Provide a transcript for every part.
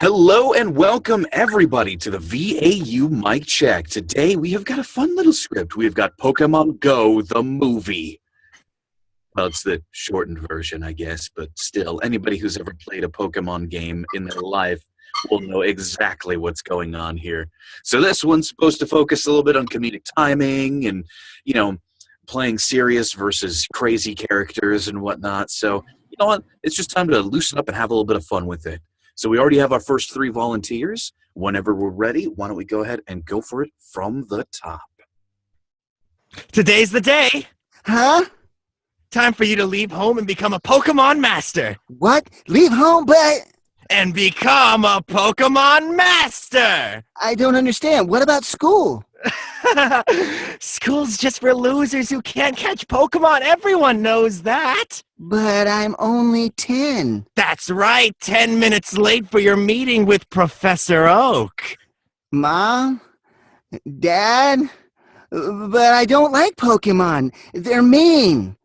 Hello and welcome everybody to the VAU Mic Check. Today we have got a fun little script. We've got Pokemon Go, the movie. Well, it's the shortened version, I guess, but still, anybody who's ever played a Pokemon game in their life will know exactly what's going on here. So this one's supposed to focus a little bit on comedic timing and, playing serious versus crazy characters and whatnot. So, you know what? It's just time to loosen up and have a little bit of fun with it. So we already have our first 3 volunteers. Whenever we're ready, why don't we go ahead and go for it from the top. Today's the day. Huh? Time for you to leave home and become a Pokemon Master. What? Leave home, but And become a Pokemon Master. I don't understand. What about school? School's just for losers who can't catch Pokemon. Everyone knows that. But I'm only 10. That's right. 10 minutes late for your meeting with Professor Oak. Mom? Dad? But I don't like Pokemon. They're mean.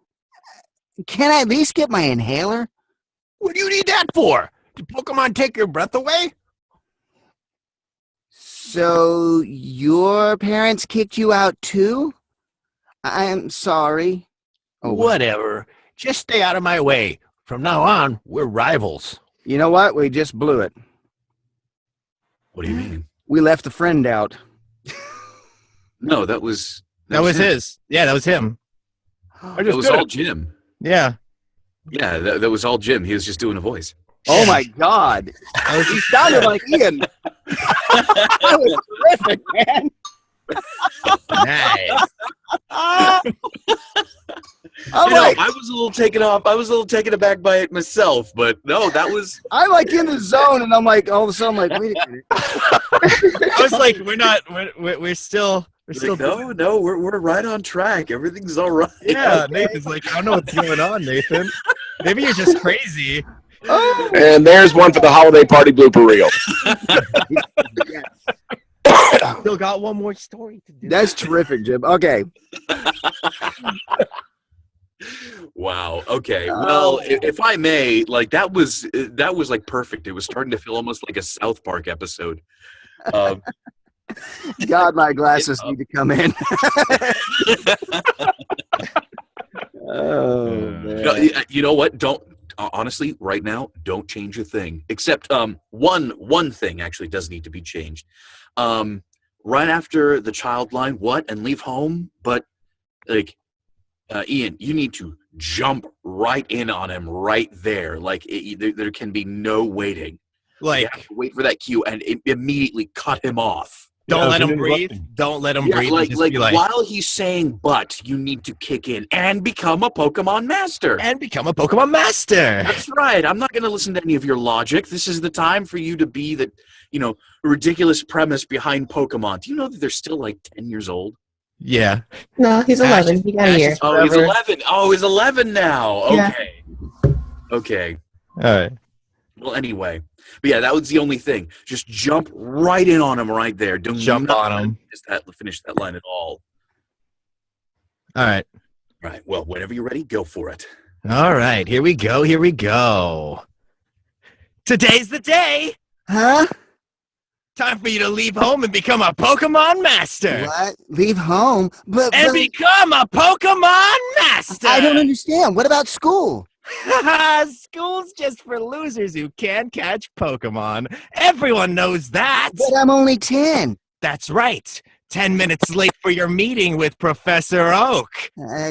Can I at least get my inhaler? What do you need that for? Did Pokemon take your breath away? So your parents kicked you out too? I'm sorry. Whatever. Just stay out of my way. From now on, we're rivals. You know what? We just blew it. What do you mean? We left a friend out. No, that was That was him. his. Yeah, that was him. That was all Jim. Yeah. Yeah, that was all Jim. He was just doing a voice. Oh my God. He sounded like Ian. That was terrific, man. Nice. I'm like, I was a little taken off. I was a little taken aback by it myself, but no, that was. I'm like in the zone, and I'm like, all of a sudden, I'm like, wait a minute. I was like, we're still No, we're right on track. Everything's all right. Yeah, Okay. Nathan's like, I don't know what's going on, Nathan. Maybe you're just crazy. Oh, And there's one for the holiday party blooper reel. yes. Still got one more story to do. That's terrific, Jim. Okay. Wow. Okay. Well, if I may, like that was like perfect. It was starting to feel almost like a South Park episode. God, my glasses need to come in. Oh, man. You know what? Don't honestly right now. Don't change a thing. Except one thing actually does need to be changed. Right after the child line, what and leave home, but like. Ian, you need to jump right in on him right there. Like there can be no waiting. You have Like, to wait for that cue and immediately cut him off. don't let him breathe. Don't let him breathe. Like, Just be like, while he's saying "but," you need to kick in and become a Pokemon Master. and become a Pokemon Master. That's right. I'm not going to listen to any of your logic. This is the time for you to be the, ridiculous premise behind Pokemon. Do you know that they're still like 10 years old? Yeah. No, he's 11. He got a year. Oh, he's Forever. 11. Oh, he's 11 now. Yeah. Okay. Okay. All right. Well, anyway. But yeah, that was the only thing. Just jump right in on him right there. Don't Jump on him. Finish that line at all. All right. Right. Well, whenever you're ready, go for it. All right. Here we go. Here we go. Today's the day. Huh? Time for you to leave home and become a Pokemon Master. What? Leave home? But Become a Pokemon Master. I don't understand. What about school? School's just for losers who can't catch Pokemon. Everyone knows that. But I'm only 10. That's right. 10 minutes late for your meeting with Professor Oak.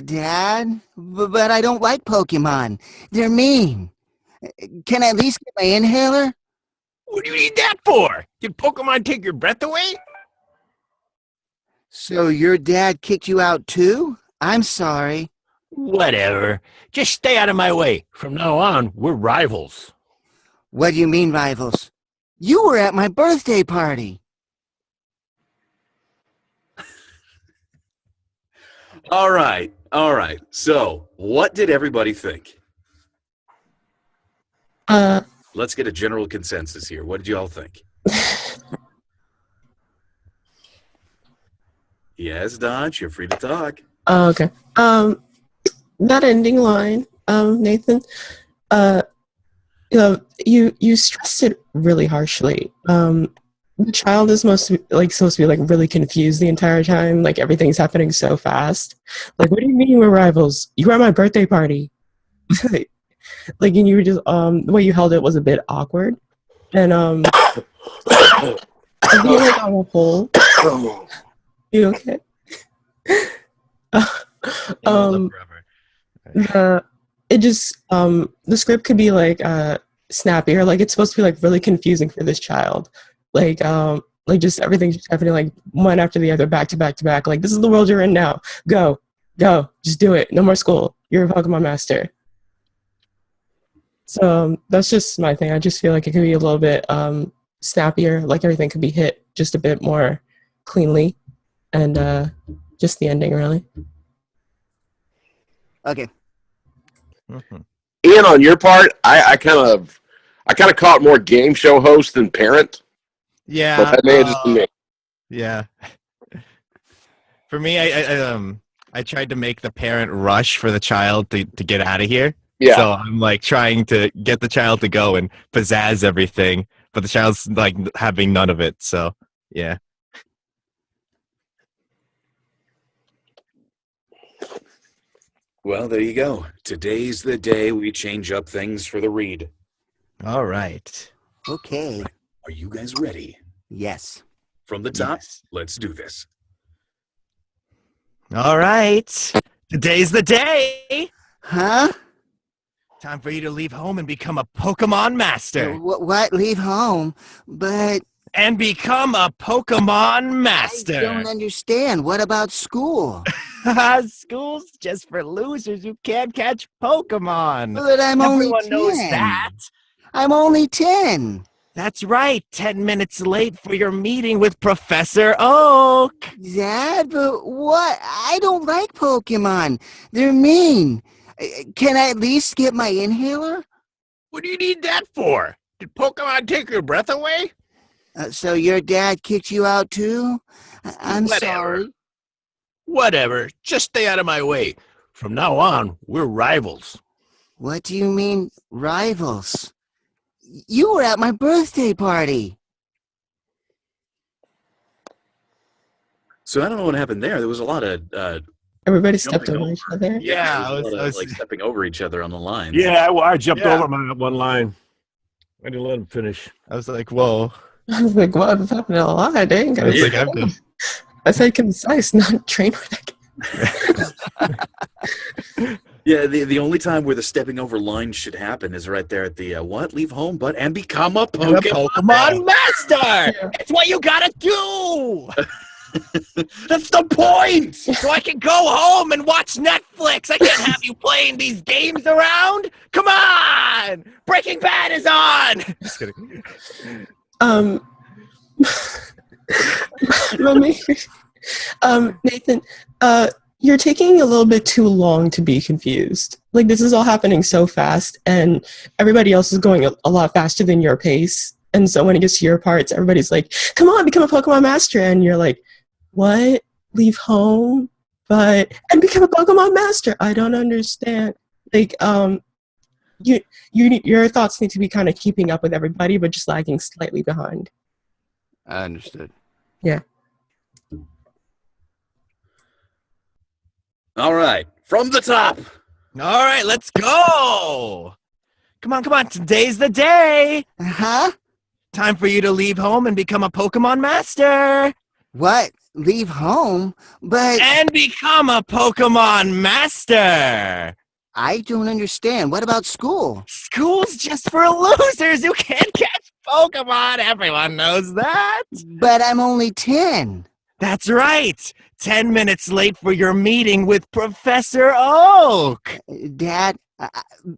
Dad? But I don't like Pokemon. They're mean. Can I at least get my inhaler? What do you need that for? Did Pokemon take your breath away? So your dad kicked you out too? I'm sorry. Whatever. Just stay out of my way. From now on, we're rivals. What do you mean, rivals? You were at my birthday party. All right. So, what did everybody think? Let's get a general consensus here. What did you all think? Yes, Dodge, you're free to talk. Oh, okay. That ending line, Nathan, You stressed it really harshly. The child is supposed to be like really confused the entire time. Like everything's happening so fast. Like, what do you mean we're rivals? You were at my birthday party. Like, and you were just the way you held it was a bit awkward. And I feel like on a whole, you okay? It just the script could be like snappier. Like it's supposed to be like really confusing for this child. Like just everything's just happening like one after the other, back to back to back. Like this is the world you're in now. Go, just do it. No more school. You're a Pokemon master. So that's just my thing. I just feel like it could be a little bit snappier. Like everything could be hit just a bit more cleanly, and just the ending really. Okay. Mhm. Ian, on your part, I kind of caught more game show host than parent, Yeah. but that may have just been me. Yeah. For me, I tried to make the parent rush for the child to get out of here. Yeah. So I'm like trying to get the child to go and pizzazz everything, but the child's like having none of it. So yeah. Well, there you go. Today's the day we change up things for the read. All right. Okay. Are you guys ready? Yes. From the top, Yes. let's do this. All right. Today's the day. Huh? Time for you to leave home and become a Pokemon master. What? Leave home? But And become a Pokemon I master. don't understand. What about school? School's just for losers who can't catch Pokemon. But I'm Everyone only 10. knows that. I'm only 10. That's right. 10 minutes late for your meeting with Professor Oak. Dad, but what? I don't like Pokemon. They're mean. Can I at least get my inhaler? What do you need that for? Did Pokemon take your breath away? So your dad kicked you out too? I'm Whatever. sorry. Whatever. Just stay out of my way. From now on, we're rivals. What do you mean, rivals? You were at my birthday party. So I don't know what happened there. There was a lot of Everybody stepped Jumping over each other. Yeah, there was a lot I of, was- like stepping over each other on the lines. Yeah, I jumped Yeah. over my one line. I didn't let him finish. I was like, whoa. I was like, what? It's happening a lot. I dang. I was like, I'm just... I say concise, not train wreck. Yeah, the only time where the stepping over line should happen is right there at the leave home, but and become a Pokemon. Pokemon master. It's what you gotta do. That's the point. So I can go home and watch Netflix. I can't have you playing these games around. Come on! Breaking Bad is on! Just kidding. Let me, Nathan, you're taking a little bit too long to be confused. Like, this is all happening so fast, and everybody else is going a lot faster than your pace. And so when it gets to your parts, everybody's like, come on, become a Pokemon master. And you're like, what? Leave home? And become a Pokemon master? I don't understand. Like, your thoughts need to be kind of keeping up with everybody, but just lagging slightly behind. I understood. Yeah. All right, from the top. All right, let's go. Come on. Today's the day. Huh? Time for you to leave home and become a Pokemon master. What? Leave home? But And become a Pokemon master. I don't understand. What about school? School's just for losers who can't catch Pokemon. Everyone knows that. But I'm only 10. That's right. 10 minutes late for your meeting with Professor Oak. Dad,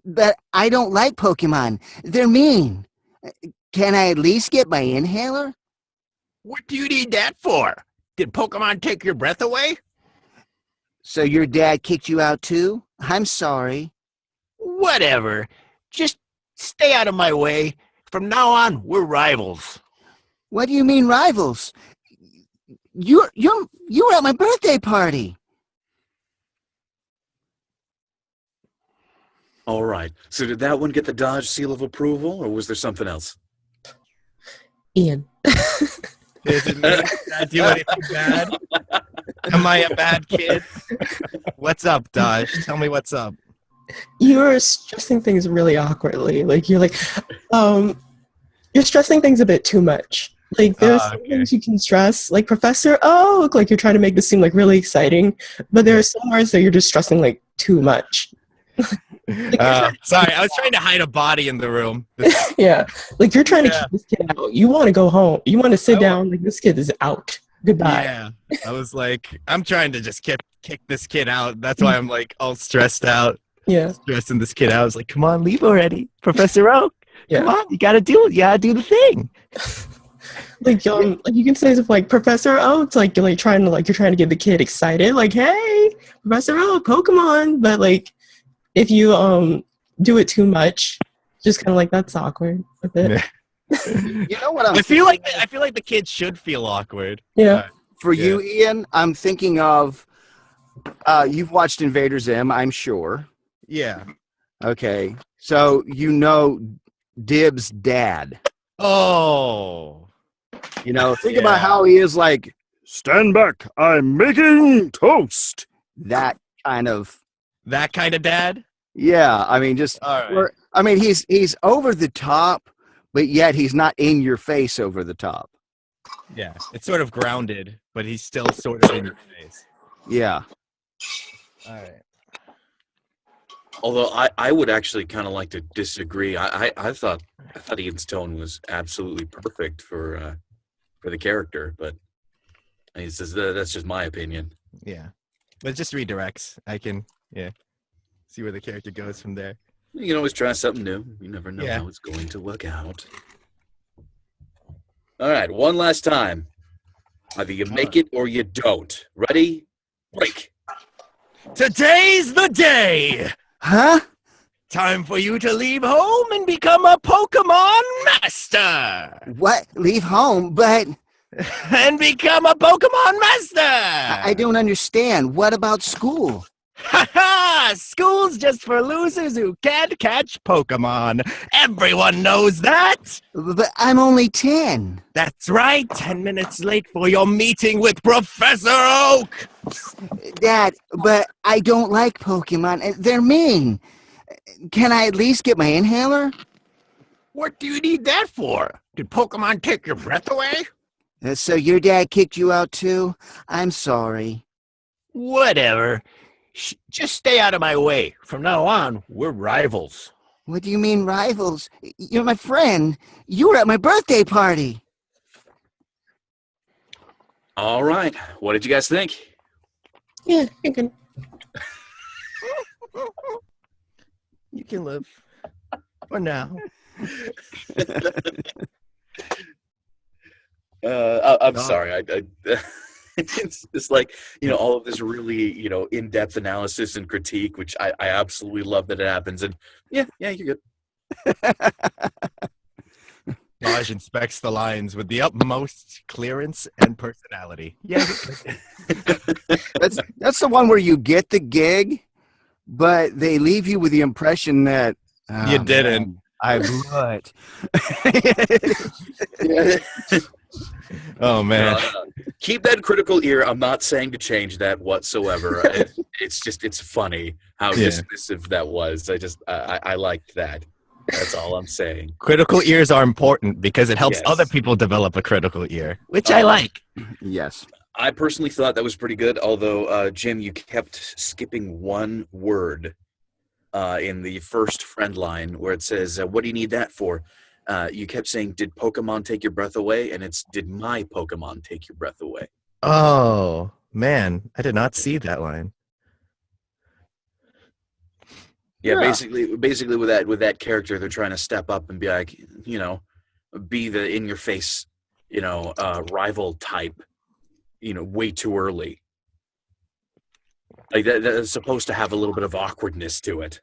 but I don't like Pokemon. They're mean. Can I at least get my inhaler? What do you need that for? Did Pokemon take your breath away? So your dad kicked you out too? I'm sorry. Whatever. Just stay out of my way. From now on, we're rivals. What do you mean rivals? You were at my birthday party. All right. So did that one get the Dodge seal of approval, or was there something else? Ian. Is it me? Did I do anything bad? Am I a bad kid? What's up, Dodge? Tell me what's up. You're stressing things really awkwardly. Like you're you're stressing things a bit too much. Like there's some things you can stress, like Professor Oak, like you're trying to make this seem like really exciting, but there are some words that you're just stressing like too much. Sorry, I was trying to hide a body in the room. Yeah, like you're trying to keep this kid out. You want to go home. You want to sit down. Like this kid is out. Goodbye. Yeah, I was like, I'm trying to just kick this kid out. That's why I'm like all stressed out. Yeah, stressing this kid out. I was like, come on, leave already, Professor Oak. yeah. Come on, you gotta do the thing. Like you can say stuff like Professor Oak, like you're trying to get the kid excited, like, hey, Professor Oak, Pokemon. But like if you do it too much, just kind of like that's awkward with it. You know what I feel like the kid should feel awkward. Yeah. For you, Ian, I'm thinking of you've watched Invader Zim, I'm sure. Yeah. Okay. So you know Dib's dad. Oh. You know, think about how he is like, stand back, I'm making toast. That kind of dad? Yeah, I mean just All right. I mean he's over the top, but yet he's not in your face over the top. Yeah. It's sort of grounded, but he's still sort of in your face. Yeah. All right. Although I would actually kind of like to disagree. I thought Ian's tone was absolutely perfect for the character, but he says that's just my opinion. Yeah. But it just redirects. I can see where the character goes from there. You can always try something new. You never know Yeah. how it's going to work out. All right, one last time. Either you make it or you don't. Ready? Break. Today's the day. Huh? Time for you to leave home and become a Pokemon master. What? Leave home? But And become a Pokemon master. I don't understand. What about school? Ha ha! School's just for losers who can't catch Pokemon. Everyone knows that. But I'm only 10. That's right. 10 minutes late for your meeting with Professor Oak. Dad, but I don't like Pokemon. They're mean. Can I at least get my inhaler? What do you need that for? Did Pokemon take your breath away? So your dad kicked you out too? I'm sorry. Whatever. Just stay out of my way. From now on, we're rivals. What do you mean rivals? You're my friend. You were at my birthday party. All right. What did you guys think? Yeah, you can. You can live. For now. I'm sorry. I it's like, all of this really, in-depth analysis and critique, which I absolutely love that it happens. And yeah, you're good. Raj inspects the lines with the utmost clearance and personality. Yeah. That's the one where you get the gig, but they leave you with the impression that You didn't. Man, I blew it. Oh, man. Keep that critical ear. I'm not saying to change that whatsoever. It's funny how dismissive that was. I liked that. That's all I'm saying. Critical ears are important because it helps Yes. other people develop a critical ear, which I like. Yes. I personally thought that was pretty good, although, Jim, you kept skipping one word in the first friend line where it says, what do you need that for? You kept saying, did Pokemon take your breath away? And it's, did my Pokemon take your breath away? Oh, man. I did not see that line. Yeah, basically with that character, they're trying to step up and be like, be the in-your-face, rival type, way too early. Like that's supposed to have a little bit of awkwardness to it.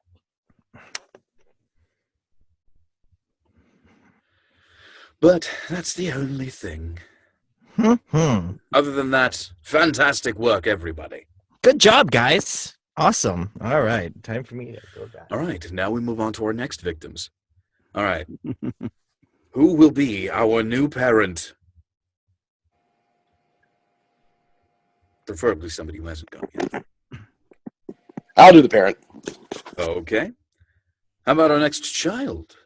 But that's the only thing. Hmm. Other than that, fantastic work, everybody. Good job, guys. Awesome. All right. Time for me to go back. All right, now we move on to our next victims. All right. Who will be our new parent? Preferably somebody who hasn't gone yet. I'll do the parent. Okay. How about our next child?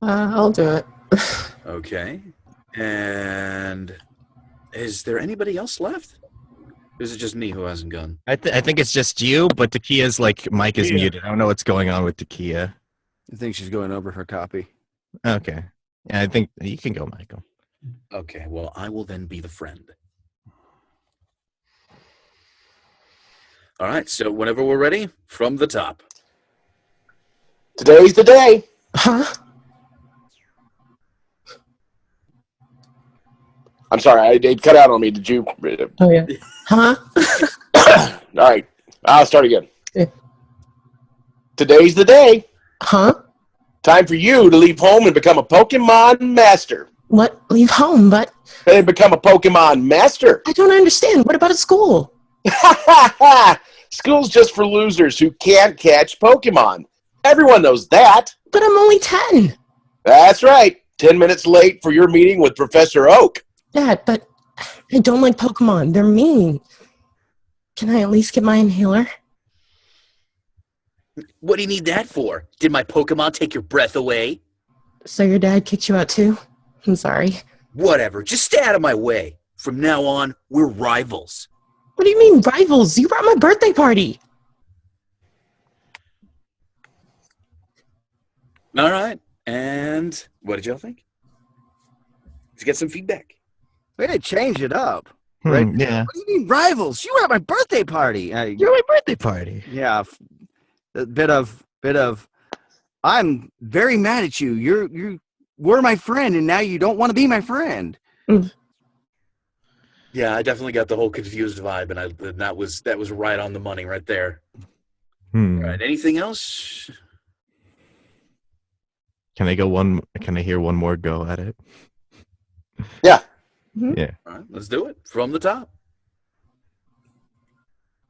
I'll do it. Okay. And is there anybody else left? Or is it just me who hasn't gone? I think it's just you, but Takia's like mic is Yeah. muted. I don't know what's going on with Takia. I think she's going over her copy. Okay. Yeah, I think you can go, Michael. Okay, well, I will then be the friend. All right, so whenever we're ready, from the top. Today's the day. Huh? I'm sorry, it cut out on me. Did you? Oh yeah. Huh? All right, I'll start again. Yeah. Today's the day. Huh? Time for you to leave home and become a Pokemon master. What? Leave home, but And become a Pokemon master. I don't understand. What about at school? School's just for losers who can't catch Pokemon. Everyone knows that. But I'm only 10. That's right. 10 minutes late for your meeting with Professor Oak. Dad, but I don't like Pokemon. They're mean. Can I at least get my inhaler? What do you need that for? Did my Pokemon take your breath away? So your dad kicked you out too? I'm sorry. Whatever, just stay out of my way. From now on, we're rivals. What do you mean rivals? You were at my birthday party. All right, and what did y'all think? Let's get some feedback. Way to change it up. Right? Yeah. What do you mean rivals? You were at my birthday party. You're my birthday party. Yeah, a bit of. I'm very mad at you. You were my friend, and now you don't want to be my friend. Yeah, I definitely got the whole confused vibe, and that was right on the money right there. All right, anything else? Can I hear one more go at it? Yeah. Yeah. All right, let's do it from the top.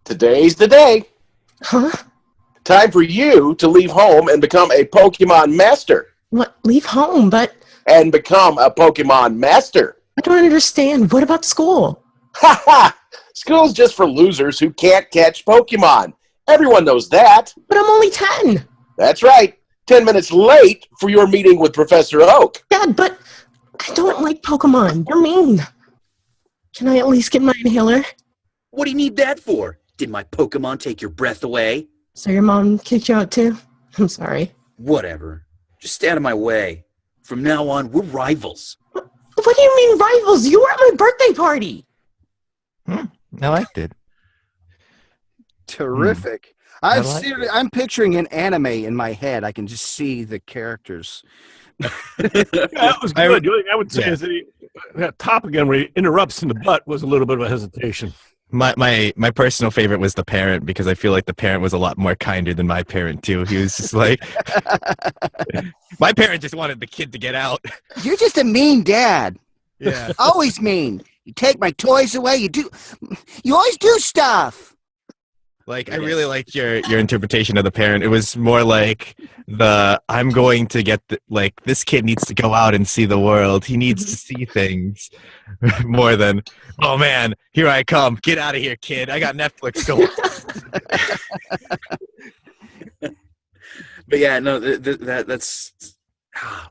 Today's the day. Huh? Time for you to leave home and become a Pokemon master. What? Leave home, but And become a Pokemon master. I don't understand. What about school? Ha ha! School's just for losers who can't catch Pokemon. Everyone knows that. But I'm only 10. That's right. 10 minutes late for your meeting with Professor Oak. Dad, but I don't like Pokemon. They're mean. Can I at least get my inhaler? What do you need that for? Did my Pokemon take your breath away? So your mom kicked you out too? I'm sorry. Whatever. Just stay out of my way. From now on, we're rivals. What do you mean rivals? You were at my birthday party. I liked it. Terrific. I like it. I'm picturing an anime in my head. I can just see the characters. That was good. The only thing I would say Yeah. is that top again where he interrupts in the butt was a little bit of a hesitation. My personal favorite was the parent because I feel like the parent was a lot more kinder than my parent too. He was just like, my parent just wanted the kid to get out. You're just a mean dad. Yeah. Always mean. You take my toys away. You always do stuff. Like I really liked your interpretation of the parent. It was more like I'm going to get this kid needs to go out and see the world. He needs to see things more than, oh man, here I come. Get out of here, kid. I got Netflix going. But yeah, no, that's. All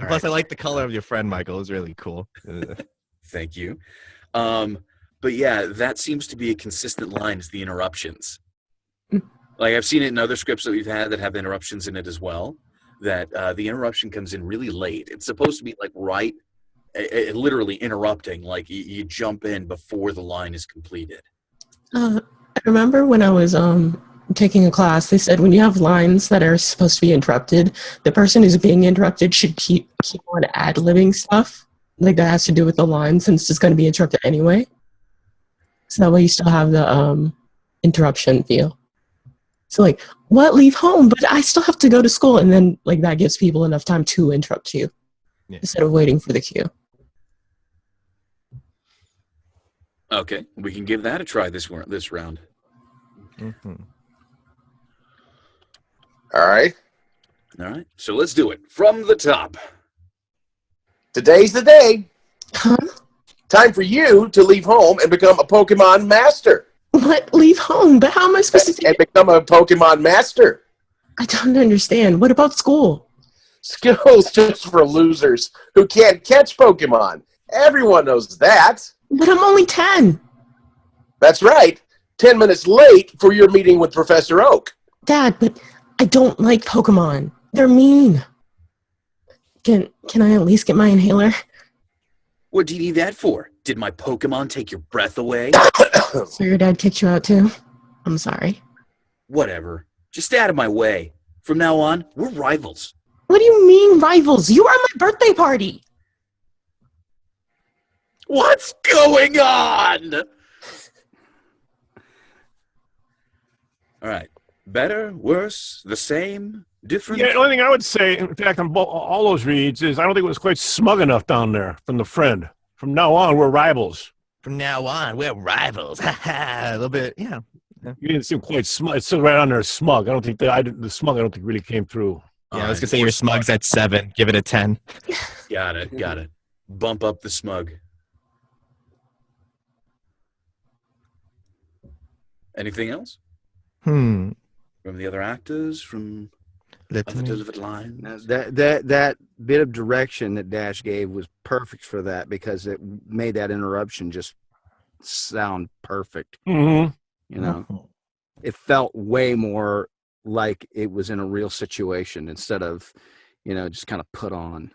Plus, right. I like the color of your friend, Michael. It was really cool. Thank you. But yeah, that seems to be a consistent line is the interruptions. Like I've seen it in other scripts that we've had that have interruptions in it as well, that the interruption comes in really late. It's supposed to be like literally interrupting, like you jump in before the line is completed. I remember when I was taking a class, they said when you have lines that are supposed to be interrupted, the person who's being interrupted should keep on ad-libbing stuff. Like that has to do with the line since it's going to be interrupted anyway. So that way you still have the interruption feel. So like, what? Leave home, but I still have to go to school. And then like that gives people enough time to interrupt you instead of waiting for the cue. Okay, we can give that a try this round. Mm-hmm. All right. All right, so let's do it from the top. Today's the day. Huh? Time for you to leave home and become a Pokemon master. What? Leave home? But how am I supposed to And become a Pokemon master. I don't understand. What about school? School's just for losers who can't catch Pokemon. Everyone knows that. But I'm only 10. That's right. 10 minutes late for your meeting with Professor Oak. Dad, but I don't like Pokemon. They're mean. Can I at least get my inhaler? What do you need that for? Did my Pokemon take your breath away? So your dad kicked you out too? I'm sorry. Whatever. Just stay out of my way. From now on, we're rivals. What do you mean, rivals? You were at my birthday party. What's going on? All right. Better, worse, the same, different? Yeah, the only thing I would say, in fact, on all those reads, is I don't think it was quite smug enough down there from the friend. From now on, we're rivals. From now on, we're rivals. A little bit, yeah. You didn't seem quite smug. It's still right on there, smug. I don't think the smug. I don't think really came through. Yeah, I was gonna say your smug's at 7. Give it a 10. Got it. Bump up the smug. Anything else? From the other actors? From other lines? Now, that bit of direction that Dash gave was perfect for that because it made that interruption just sound perfect. Mm-hmm. You know, it felt way more like it was in a real situation instead of, just kind of put on.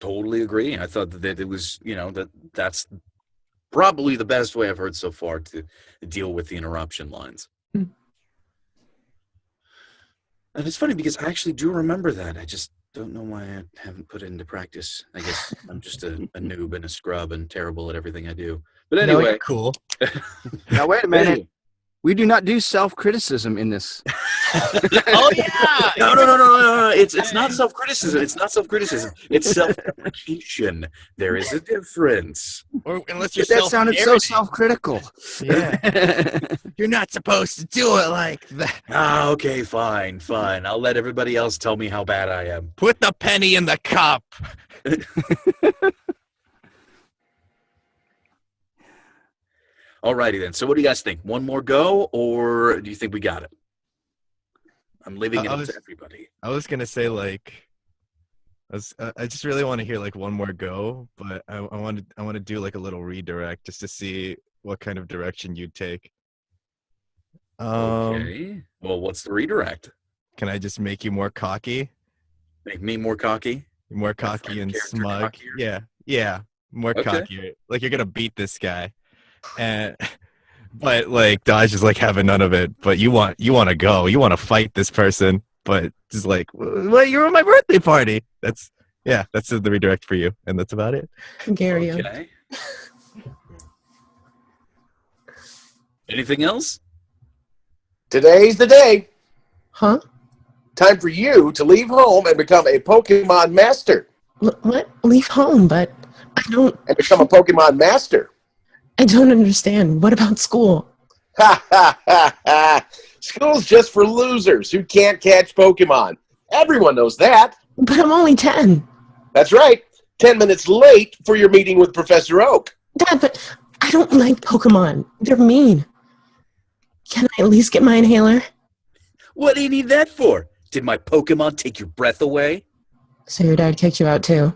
Totally agree. I thought that it was, that's probably the best way I've heard so far to deal with the interruption lines. Hmm. And it's funny because I actually do remember that. I just don't know why I haven't put it into practice. I guess I'm just a noob and a scrub and terrible at everything I do. But No, anyway. you're cool. Now, wait a minute. We do not do self-criticism in this. Oh, yeah. No. It's not self-criticism. It's not self-criticism. It's self-deprecation. There is a difference. Or unless you're That sounded so self-critical. Yeah. You're not supposed to do it like that. Okay, fine. I'll let everybody else tell me how bad I am. Put the penny in the cup. Alrighty then. So what do you guys think? One more go, or do you think we got it? I'm leaving it up to everybody. I was gonna say I just really want to hear one more go, but I want to do a little redirect just to see what kind of direction you'd take. Okay. Well, what's the redirect? Can I just make you more cocky? Make me more cocky? More cocky and smug? Cockier? Yeah. More cockier. Like you're gonna beat this guy. But Dodge is having none of it. But you want to go. You want to fight this person. But just well, you're at my birthday party. That's the redirect for you, and that's about it. Gary. Okay. Anything else? Today's the day. Huh? Time for you to leave home and become a Pokemon master. What? Leave home? But I don't. And become a Pokemon master. I don't understand. What about school? Ha! School's just for losers who can't catch Pokemon. Everyone knows that. But I'm only 10. That's right. 10 minutes late for your meeting with Professor Oak. Dad, but I don't like Pokemon. They're mean. Can I at least get my inhaler? What do you need that for? Did my Pokemon take your breath away? So your dad kicked you out too?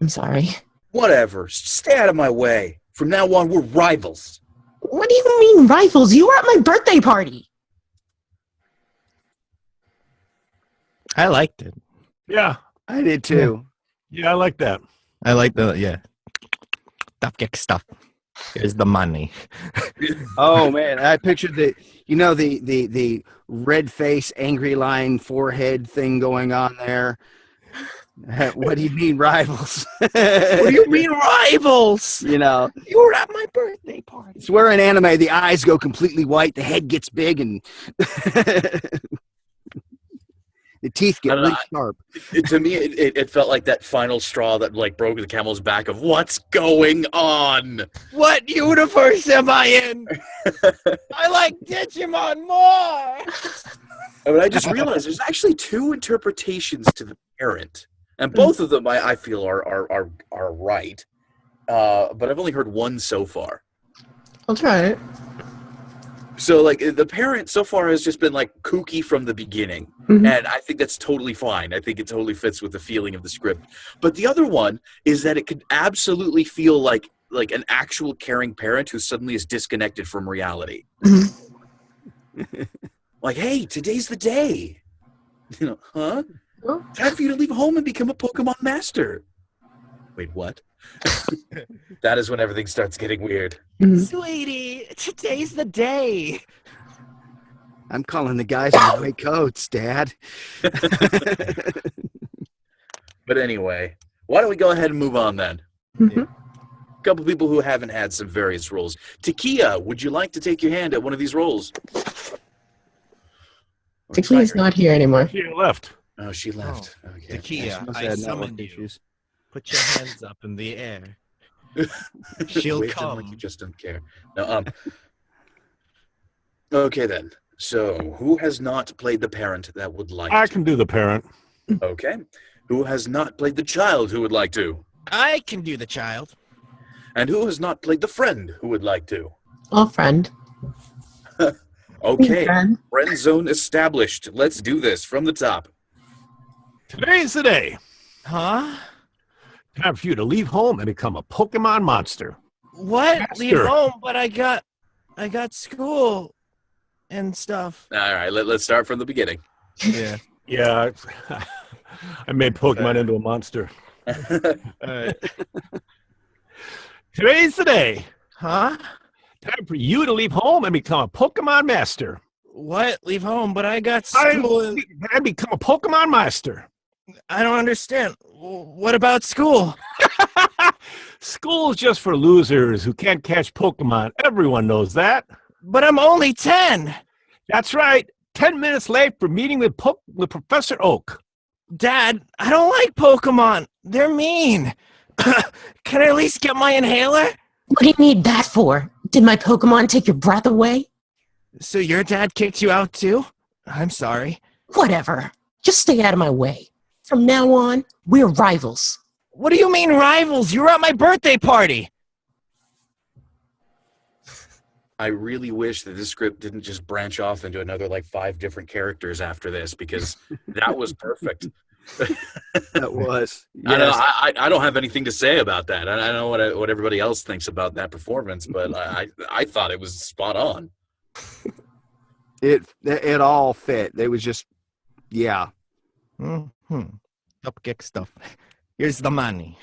I'm sorry. Whatever. Stay out of my way. From now on, we're rivals. What do you mean, rivals? You were at my birthday party. I liked it. Yeah. I did too. Yeah, I like that. I like Stuff kick stuff. Here's the money. Oh man, I pictured the red face, angry line, forehead thing going on there. What do you mean rivals? What do you mean rivals? You were at my birthday party. It's where in anime the eyes go completely white, the head gets big, and The teeth I get don't know, really sharp. To me, it felt like that final straw that like broke the camel's back of what's going on. What universe am I in? I like Digimon more. But I just realized there's actually two interpretations to the parent, and both of them I feel are right. But I've only heard one so far. I'll try it. So, like, the parent so far has just been, like, kooky from the beginning. Mhm. And I think that's totally fine. I think it totally fits with the feeling of the script. But the other one is that it could absolutely feel like an actual caring parent who suddenly is disconnected from reality. Like, hey, today's the day. You know, huh? Well, Time for you to leave home and become a Pokemon master. Wait, what? That is when everything starts getting weird. Sweetie, today's the day. I'm calling the guys in the white coats, Dad. But anyway, why don't we go ahead and move on then? Mhm. A couple people who haven't had some various roles. Takia, would you like to take your hand at one of these roles? Takia's not here anymore. She left. Oh, she left. Okay. She Takia, must I have had network summoned you. issues. Put your hands up in the air. She'll Wave them come. like you just don't care. No, okay then. So, who has not played the parent that would like I to? can do the parent. Okay. Who has not played the child who would like to? I can do the child. And who has not played the friend who would like to? All friend. Okay. Friend. Friend zone established. Let's do this from the top. Today's the day. Huh? Time for you to leave home and become a Pokemon monster. What? Master. Leave home, but I got school and stuff. All right, let's start from the beginning. Yeah. Yeah, I made Pokemon into a monster. Today's the day. Huh? Time for you to leave home and become a Pokemon master. What? Leave home, but I got school and And become a Pokemon master. I don't understand. What about school? School's just for losers who can't catch Pokemon. Everyone knows that. But I'm only 10. That's right. 10 minutes late for meeting with Professor Oak. Dad, I don't like Pokemon. They're mean. Can I at least get my inhaler? What do you need that for? Did my Pokemon take your breath away? So your dad kicked you out too? I'm sorry. Whatever. Just stay out of my way. From now on, we're rivals. What do you mean rivals? You were at my birthday party. I really wish that this script didn't just branch off into another like 5 different characters after this, because that was perfect. That was. I, don't, Yes. I don't have anything to say about that. I don't know what everybody else thinks about that performance, but I thought it was spot on. It all fit. It was just, yeah. Cupcake stuff. Here's the money.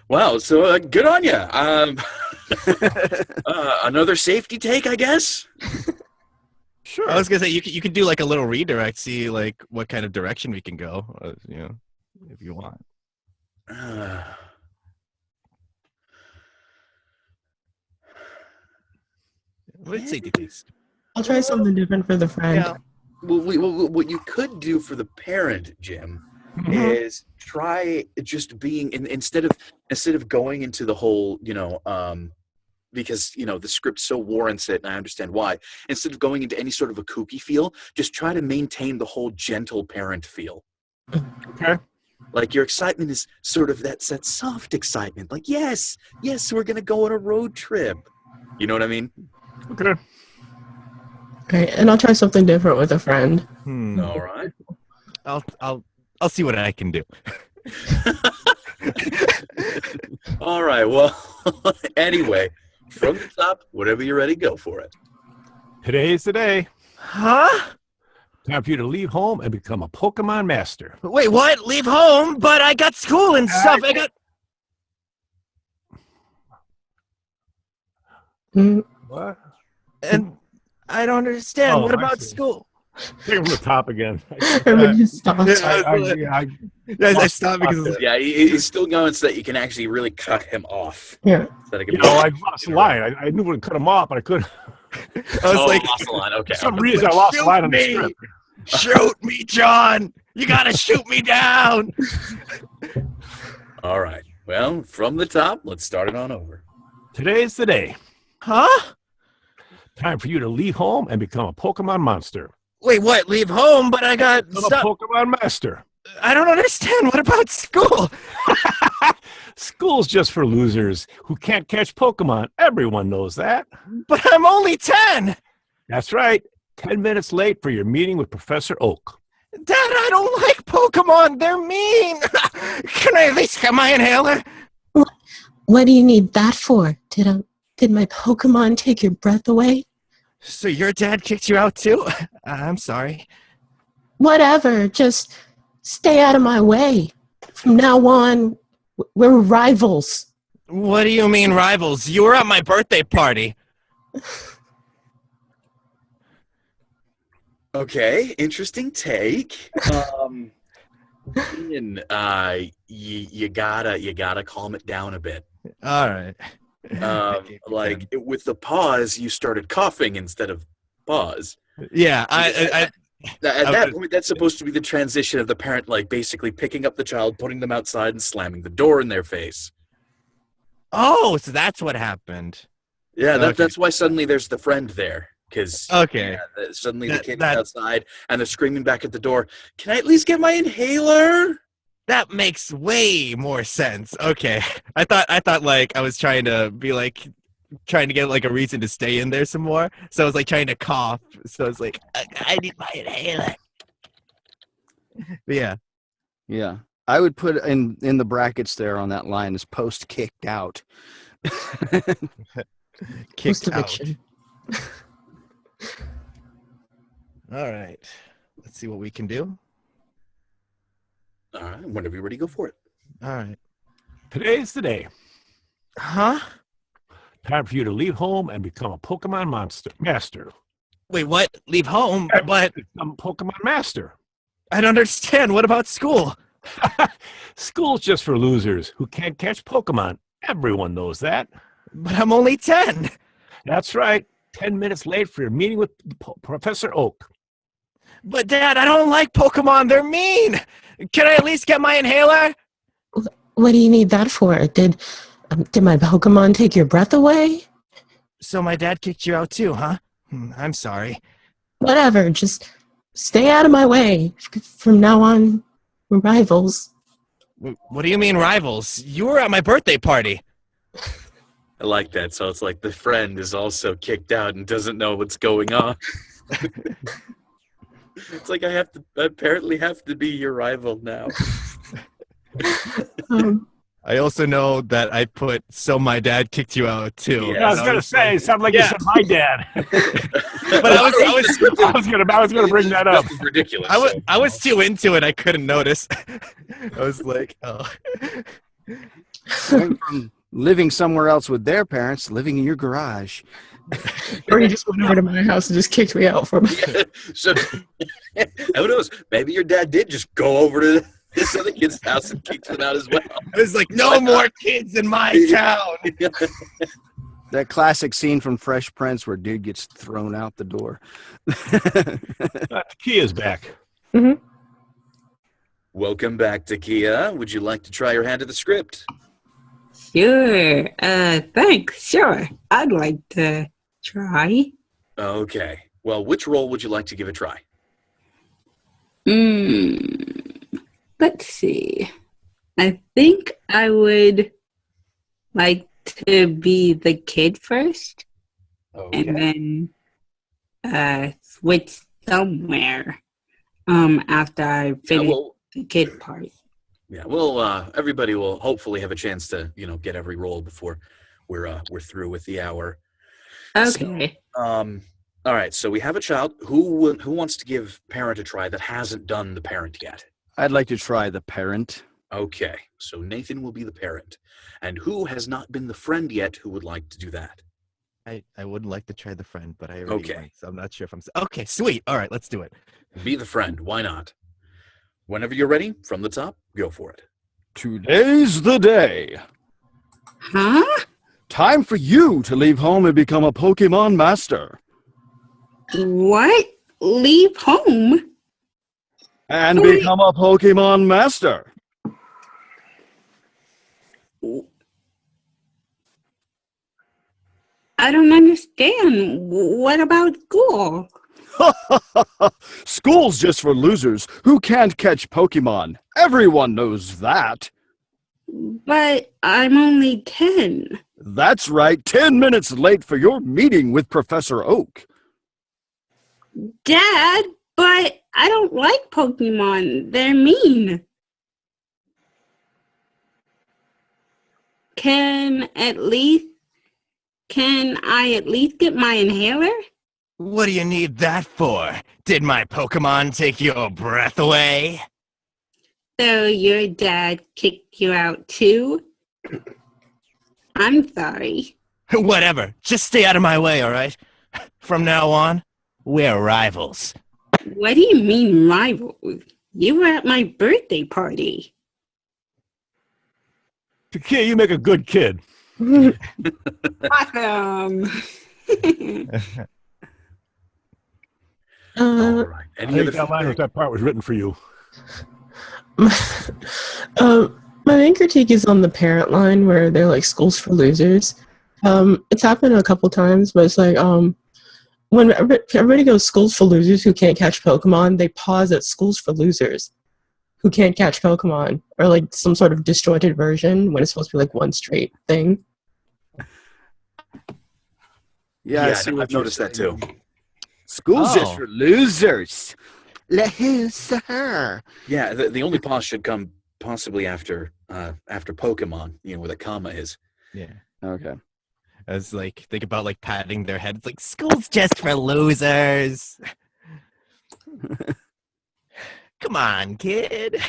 Wow, so good on you. Another safety take, I guess. Sure. I was gonna say you could do like a little redirect, see like what kind of direction we can go, if you want. Let's see these. I'll try something different for the friend. Yeah. Well, what you could do for the parent, Jim, is try just being instead of going into the whole, because the script so warrants it, and I understand why. Instead of going into any sort of a kooky feel, just try to maintain the whole gentle parent feel. Okay. Like your excitement is sort of that soft excitement. Like, yes, we're gonna go on a road trip. You know what I mean? Okay. Okay, and I'll try something different with a friend. All right. I'll see what I can do. All right. Well, anyway, from the top, whatever you're ready, go for it. Today's the day. Huh? Time for you to leave home and become a Pokemon master. Wait, what? Leave home? But I got school and stuff. I got. What? And I don't understand. What I about see. school? Take it from the top again. Everybody just stopped. I stopped because Yeah, he's still going so that you can actually really cut him off. Yeah. So that it can be- I lost the line. I knew we could cut him off, but I couldn't. I was like, lost the line. Okay. For some reason, I lost the line on the Shoot script. shoot me, John. You gotta shoot me down. All right. Well, from the top, let's start it on over. Today's the day. Huh? Time for you to leave home and become a Pokemon monster. Wait, what? Leave home? But I got Become a stuff. Pokemon master. I don't understand. What about school? School's just for losers who can't catch Pokemon. Everyone knows that. But I'm only 10. That's right. 10 minutes late for your meeting with Professor Oak. Dad, I don't like Pokemon. They're mean. Can I at least get my inhaler? What do you need that for? Did my Pokemon take your breath away? So your dad kicked you out too? I'm sorry. Whatever, just stay out of my way. From now on, we're rivals. What do you mean rivals? You were at my birthday party. Okay, interesting take. Ian, you gotta calm it down a bit. All right. With the pause, you started coughing instead of pause. Yeah, I At that point, that's supposed to be the transition of the parent, like basically picking up the child, putting them outside, and slamming the door in their face. Oh, so that's what happened. Yeah, Okay. that's why suddenly there's the friend there. Because Okay. suddenly the kid is that- outside and they're screaming back at the door, "Can I at least get my inhaler?" That makes way more sense. Okay. I thought like I was trying to get like a reason to stay in there some more. So I was like trying to cough. So I was like, I need my inhaler. But yeah. Yeah. I would put in the brackets there on that line is post kicked out. Kicked out. Post-eviction. All right. Let's see what we can do. All right, whenever you're ready, go for it. All right. Today's the day. Huh? Time for you to leave home and become a Pokemon master. Wait, what? Leave home? But Become a Pokemon master. I don't understand. What about school? School's just for losers who can't catch Pokemon. Everyone knows that. But I'm only 10. That's right. 10 minutes late for your meeting with Professor Oak. But Dad, I don't like Pokemon. They're mean. Can I at least get my inhaler? What do you need that for? Did my Pokemon take your breath away? So my dad kicked you out too, huh? I'm sorry. Whatever, just stay out of my way. From now on, we're rivals. What do you mean rivals? You were at my birthday party. I like that. So it's like the friend is also kicked out and doesn't know what's going on. It's like I apparently have to be your rival now. I also know that I put so my dad kicked you out too. Yeah, I was gonna say, it sounded like you said my dad. But I was gonna bring that up. This is ridiculous. I was too into it. I couldn't notice. I was like, oh. Going from living somewhere else with their parents, living in your garage. Or you just went over to my house and just kicked me out from it. So who knows? Maybe your dad did just go over to this other kid's house and kicked him out as well. I was like, no more kids in my town. That classic scene from Fresh Prince where dude gets thrown out the door. Kia's back. Mm-hmm. Welcome back to Kia. Would you like to try your hand at the script? Sure. Thanks. Sure. I'd like to try. Okay. Well, which role would you like to give a try? Let's see. I think I would like to be the kid first, and then switch somewhere after I finish the kid part. Yeah, well, everybody will hopefully have a chance to, get every role before we're through with the hour. Okay. So, all right. So we have a child who wants to give parent a try that hasn't done the parent yet. I'd like to try the parent. Okay. So Nathan will be the parent, and who has not been the friend yet? Who would like to do that? I would like to try the friend, but I already Okay. went, so I'm not sure if I'm... Okay, sweet. All right, let's do it. Be the friend. Why not? Whenever you're ready, from the top, go for it. Today's the day. Huh? Time for you to leave home and become a Pokemon master. What? Leave home? And Wait. become a Pokemon Master. I don't understand. What about school? School's just for losers who can't catch Pokemon. Everyone knows that. But I'm only 10. That's right, 10 minutes late for your meeting with Professor Oak. Dad, but I don't like Pokemon. They're mean. Can I at least get my inhaler? What do you need that for? Did my Pokemon take your breath away? So your dad kicked you out too? I'm sorry. Whatever. Just stay out of my way, all right? From now on, we're rivals. What do you mean rivals? You were at my birthday party. Kid, you make a good kid. Awesome. All right. I Any think other that line with that part was written for you. My main critique is on the parent line where they're like schools for losers. It's happened a couple times, but it's like when everybody goes schools for losers who can't catch Pokemon, they pause at schools for losers who can't catch Pokemon, or like some sort of disjointed version when it's supposed to be like one straight thing. Yeah, I've noticed that too. School's just Oh. for losers. Loser. Yeah, the only pause should come possibly after Pokemon, where the comma is. Yeah. Okay. I was like, think about like patting their heads, like, school's just for losers. Come on, kid.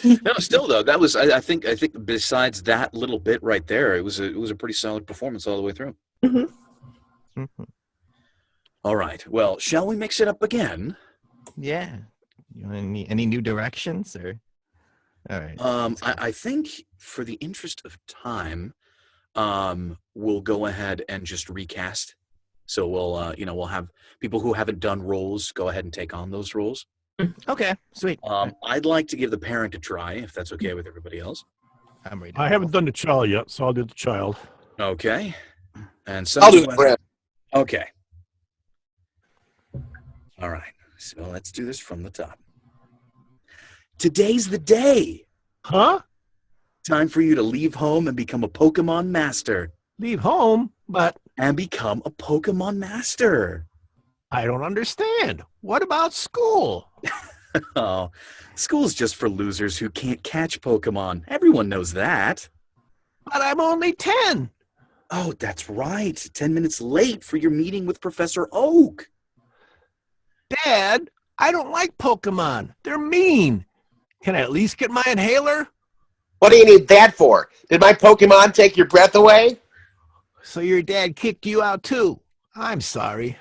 No, still though, that was I think besides that little bit right there, it was a pretty solid performance all the way through. Mm-hmm. All right, well, shall we mix it up again? Yeah. You want any new directions or? All right. I think for the interest of time, we'll go ahead and just recast. So we'll have people who haven't done roles go ahead and take on those roles. Okay, sweet. I'd like to give the parent a try, if that's okay with everybody else. I'm ready. I haven't done the child yet, so I'll do the child. Okay. And so I'll do the friend. Okay. All right. So let's do this from the top. Today's the day. Huh? Time for you to leave home and become a Pokemon master. Leave home? But And become a Pokemon master. I don't understand. What about school? Oh, school's just for losers who can't catch Pokemon. Everyone knows that. But I'm only 10. Oh, that's right. 10 minutes late for your meeting with Professor Oak. Dad, I don't like Pokemon. They're mean. Can I at least get my inhaler? What do you need that for? Did my Pokemon take your breath away? So your dad kicked you out too. I'm sorry.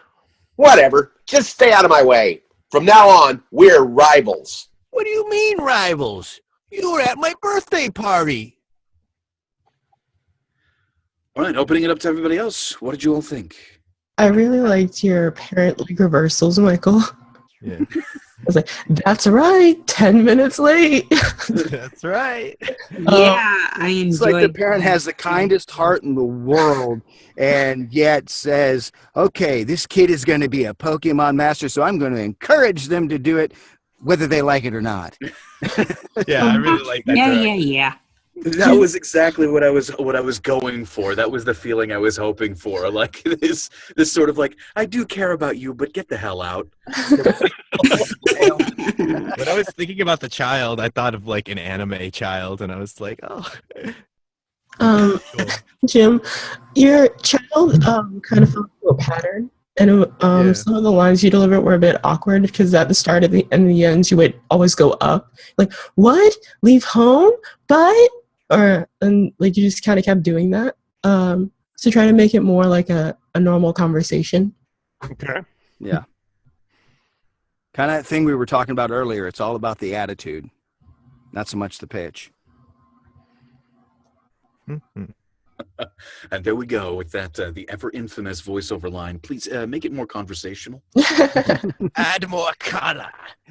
Whatever. Just stay out of my way. From now on, we're rivals. What do you mean, rivals? You were at my birthday party. All right, opening it up to everybody else. What did you all think? I really liked your parent like reversals, Michael. Yeah. I was like, that's right, 10 minutes late. That's right. Yeah, I enjoyed It's like the parent has the kindest heart in the world and yet says, okay, this kid is going to be a Pokemon master, so I'm going to encourage them to do it whether they like it or not. Yeah, I really like that. Yeah. That was exactly what I was going for. That was the feeling I was hoping for. Like this sort of like, I do care about you, but get the hell out. When I was thinking about the child, I thought of like an anime child, and I was like, oh. Cool. Jim, your child kind of fell into a pattern, and Yeah. some of the lines you delivered were a bit awkward because at the start of the and the ends you would always go up, like what? Leave home, but and like you just kind of kept doing that. To try to make it more like a normal conversation. Okay. Yeah. Kind of that thing we were talking about earlier. It's all about the attitude, not so much the pitch. Mhm. And there we go with that the ever infamous voiceover line. Please make it more conversational. Add more color.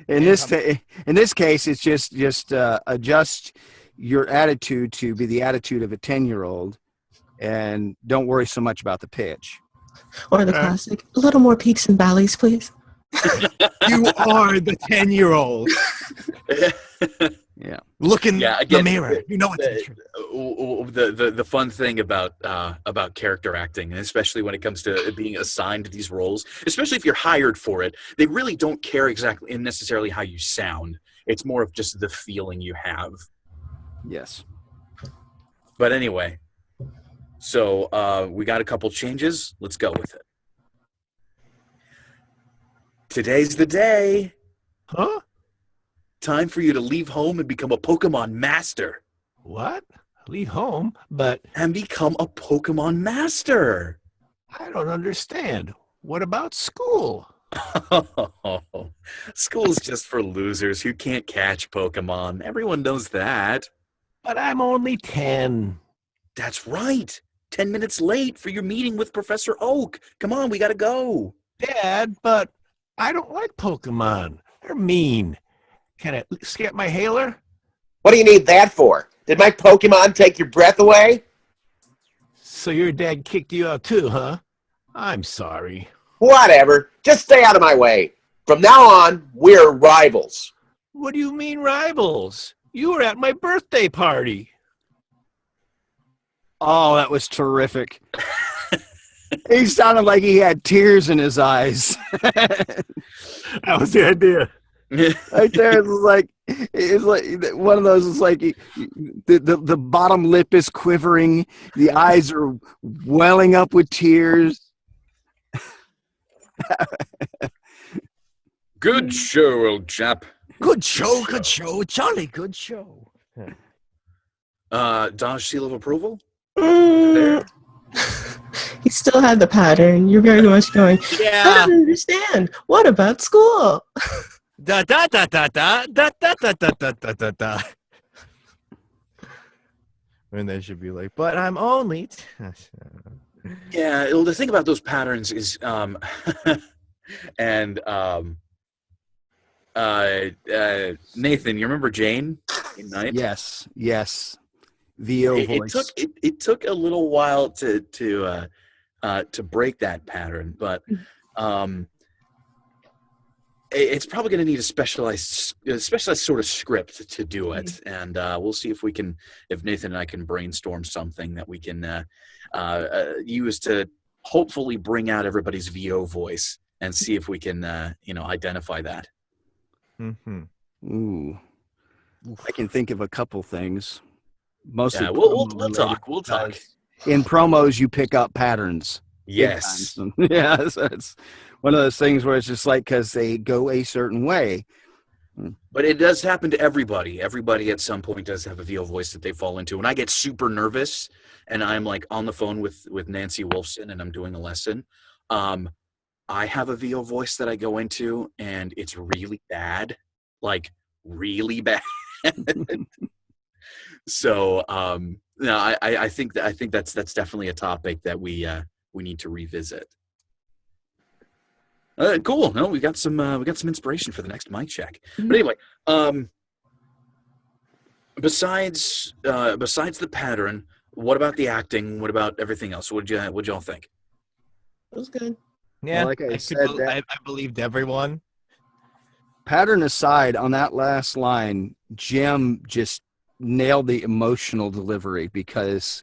In this case, it's just adjust your attitude to be the attitude of a 10-year-old, and don't worry so much about the pitch. Or the classic, a little more peaks and valleys, please. You are the 10-year-old. Yeah. Look in Yeah, the again, mirror. You know it's true. The fun thing about character acting, and especially when it comes to being assigned these roles, especially if you're hired for it, they really don't care exactly necessarily how you sound. It's more of just the feeling you have. Yes. But anyway, so we got a couple changes. Let's go with it. Today's the day. Huh? Time for you to leave home and become a Pokemon master. What? Leave home? But And become a Pokemon master. I don't understand. What about school? School's just for losers who can't catch Pokemon. Everyone knows that. But I'm only 10. That's right. 10 minutes late for your meeting with Professor Oak. Come on, we gotta go. Dad, but I don't like Pokemon. They're mean. Can I at least get my Hailer? What do you need that for? Did my Pokemon take your breath away? So your dad kicked you out too, huh? I'm sorry. Whatever. Just stay out of my way. From now on, we're rivals. What do you mean rivals? You were at my birthday party. Oh, that was terrific. He sounded like he had tears in his eyes. That was the idea. Right there, it's like one of those. It's like the bottom lip is quivering, the eyes are welling up with tears. Good show, old chap. Good show, jolly good show. Dodge seal of approval? Mm, he still had the pattern. You're very much going, I Yeah. don't understand. What about school? Da da da da da da da da da da da da da. And they should be like, but I'm only. Yeah, the thing about those patterns is, and Nathan, you remember Jane in Night? Yes. VO voice. It took a little while to break that pattern, but it's probably going to need a specialized sort of script to do it, and we'll see if Nathan and I can brainstorm something that we can use to hopefully bring out everybody's VO voice and see if we can identify that. Mm-hmm. Ooh, I can think of a couple things. Mostly, Yeah, we'll talk. We'll talk. In promos, you pick up patterns. Yes. Yeah, so it's one of those things where it's just like because they go a certain way. But it does happen to everybody. Everybody at some point does have a VO voice that they fall into. When I get super nervous and I'm like on the phone with Nancy Wolfson and I'm doing a lesson, I have a VO voice that I go into and it's really bad, like really bad. So no, I think that's definitely a topic that we need to revisit. Cool. No, we got some inspiration for the next mic check. But anyway, besides the pattern, what about the acting? What about everything else? What'd y'all think? It was good. Yeah, Well, like I I said, I believed everyone. Pattern aside, on that last line, Jim just nailed the emotional delivery because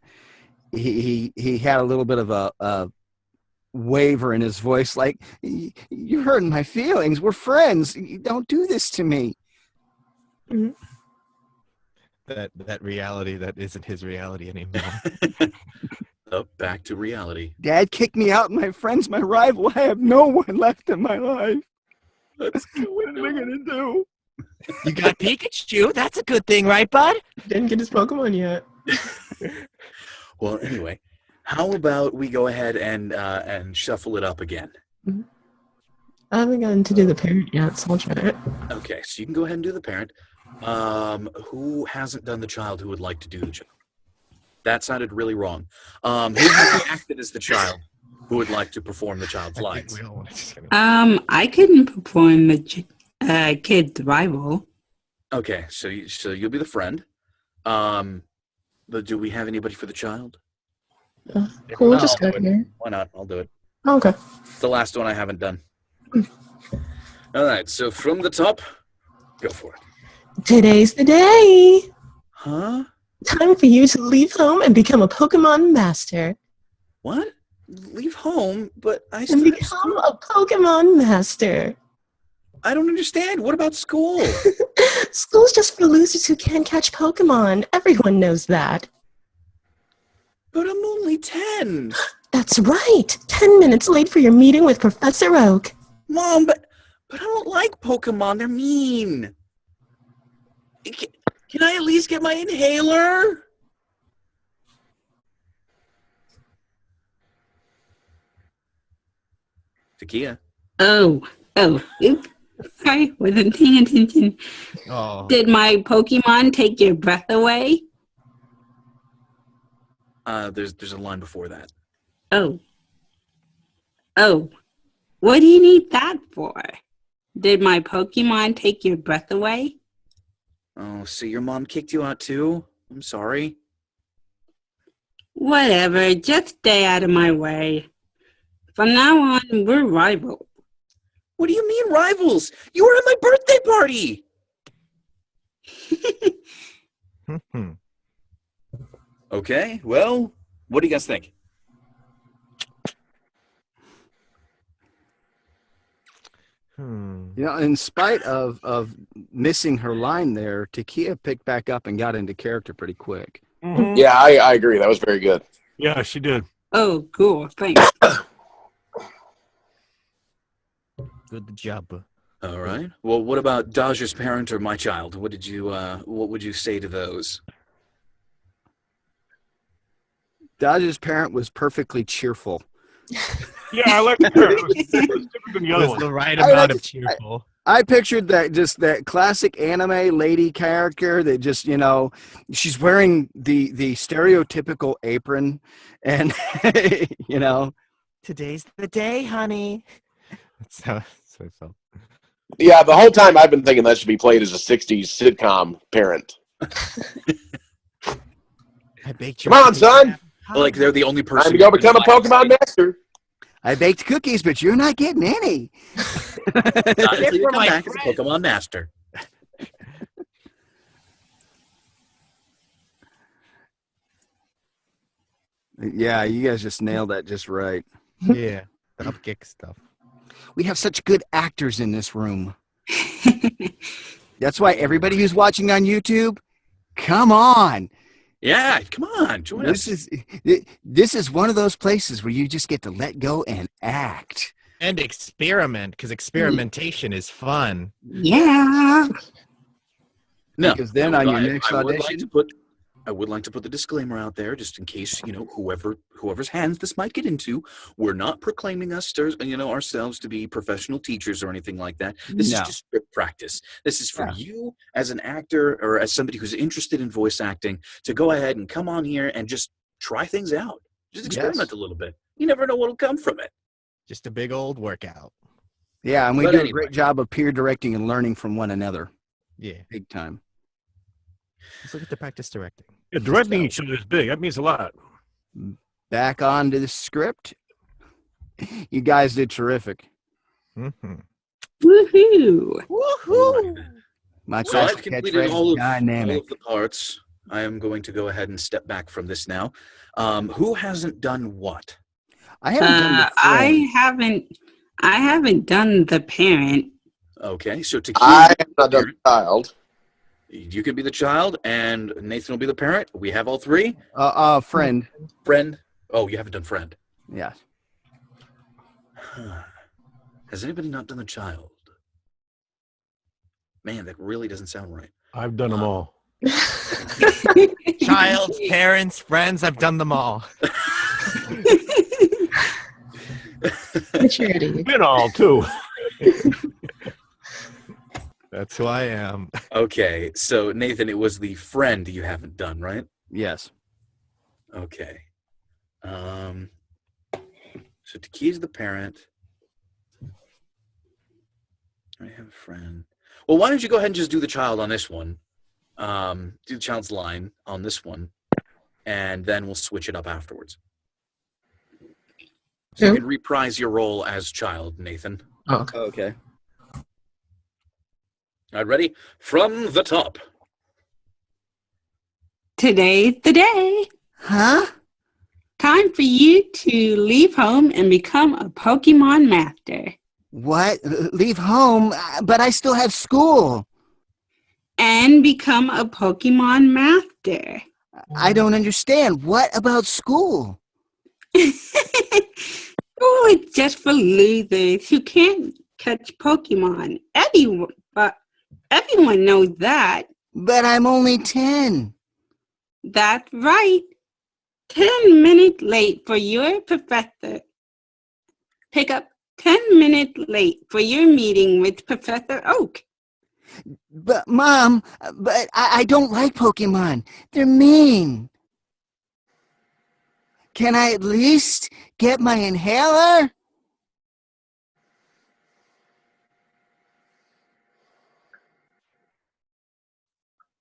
he had a little bit of a waver in his voice, like, you're hurting my feelings. We're friends. You don't do this to me. Mm-hmm. That reality that isn't his reality anymore. Back to reality. Dad kicked me out, and my friend's my rival. I have no one left in my life. What am I gonna do? You got Pikachu. That's a good thing, right, bud? Didn't get his Pokemon yet. Well, anyway, how about we go ahead and shuffle it up again? I haven't gotten to do the parent yet, so I'll try it. Okay, so you can go ahead and do the parent. Who hasn't done the child who would like to do the child? That sounded really wrong. Who has acted as the child? Who would like to perform the child's I think lines? we all just gonna- I couldn't perform the kid's rival. Okay, so you'll be the friend. But do we have anybody for the child? Cool, No, just I'll go do it. here. Why not? I'll do it. Oh, okay. It's the last one I haven't done. All right, so from the top, go for it. Today's the day. Huh? Time for you to leave home and become a Pokemon master. What? Leave home? But I And still have become school. a Pokemon master. I don't understand. What about school? School's just for losers who can't catch Pokemon. Everyone knows that. But I'm only 10. That's right. 10 minutes late for your meeting with Professor Oak. Mom, but I don't like Pokemon. They're mean. Can I at least get my inhaler? Takia. Oh, oops. Sorry, wasn't paying attention. Oh, Did my Pokemon take your breath away? There's a line before that. Oh. What do you need that for? Did my Pokemon take your breath away? Oh, so your mom kicked you out too? I'm sorry. Whatever, just stay out of my way. From now on, we're rivals. What do you mean rivals? You were at my birthday party. Okay, well, what do you guys think? You know, in spite of missing her line there, Takia picked back up and got into character pretty quick. Mhm. Yeah, I agree. That was very good. Yeah, she did. Oh, cool, thanks. good job. All right. Well, what about Dodger's parent or my child? What would you say to those? Dodge's parent was perfectly cheerful. Yeah, I like her. It was different than the It other was one. the right I amount like- of cheerful. I pictured that classic anime lady character that just, you know, she's wearing the stereotypical apron and, you know. Today's the day, honey. That's how I felt. Yeah, the whole time I've been thinking that should be played as a 60s sitcom parent. I baked Come on, son. Like they're the only person. Time to go who can become a lie and Pokemon say, master. I baked cookies, but you're not getting any. "Not until you for come my back as a Pokemon master." Yeah, you guys just nailed that just right. Yeah, the upkick stuff. We have such good actors in this room. That's why everybody who's watching on YouTube, come on. Yeah, come on, join us. This is one of those places where you just get to let go and act. And experiment, because experimentation is fun. Yeah. No, Because then on your next I would like audition, to put the disclaimer out there, just in case whoever's hands this might get into. We're not proclaiming ourselves to be professional teachers or anything like that. This is No. just script practice. This is for Yeah. you as an actor or as somebody who's interested in voice acting to go ahead and come on here and just try things out. Just experiment a little bit. You never know what'll come from it. Just a big old workout. yeah, and we But do a anyway. great job of peer directing and learning from one another. Yeah. Big time. Let's look at the practice directing. Yeah, directing each other is big. That means a lot. Back on to the script. You guys did terrific. Mm-hmm. Woohoo. Woohoo! My So I've classic completed catchphrase all is of dynamic. the parts. I am going to go ahead and step back from this now. Who hasn't done what? I haven't done the I haven't done the parent. Okay, so I have not done the child. you can be the child, and Nathan will be the parent. We have all three. Friend. Friend. Oh, you haven't done friend. Yeah. Has anybody not done the child? Man, that really doesn't sound right. I've done them all. Child, parents, friends, I've done them all. Maturity. Been all, too. That's who I am. Okay, so Nathan, it was the friend you haven't done, right? Yes. Okay. So Takia's the parent. I have a friend. Well, why don't you go ahead and just do the child on this one? Do the child's line on this one, and then we'll switch it up afterwards. So you can reprise your role as child, Nathan. Oh, okay. Okay. All right, ready? From the top. Today's the day. Huh? Time for you to leave home and become a Pokemon master. What? Leave home? But I still have school. And become a Pokemon master. I don't understand. What about school? School is just for losers who can't catch Pokemon. Everyone knows that. But I'm only 10. That's right. 10 minutes late for your professor. Pick up 10 minutes late for your meeting with Professor Oak. But, Mom, I don't like Pokemon. They're mean. Can I at least get my inhaler?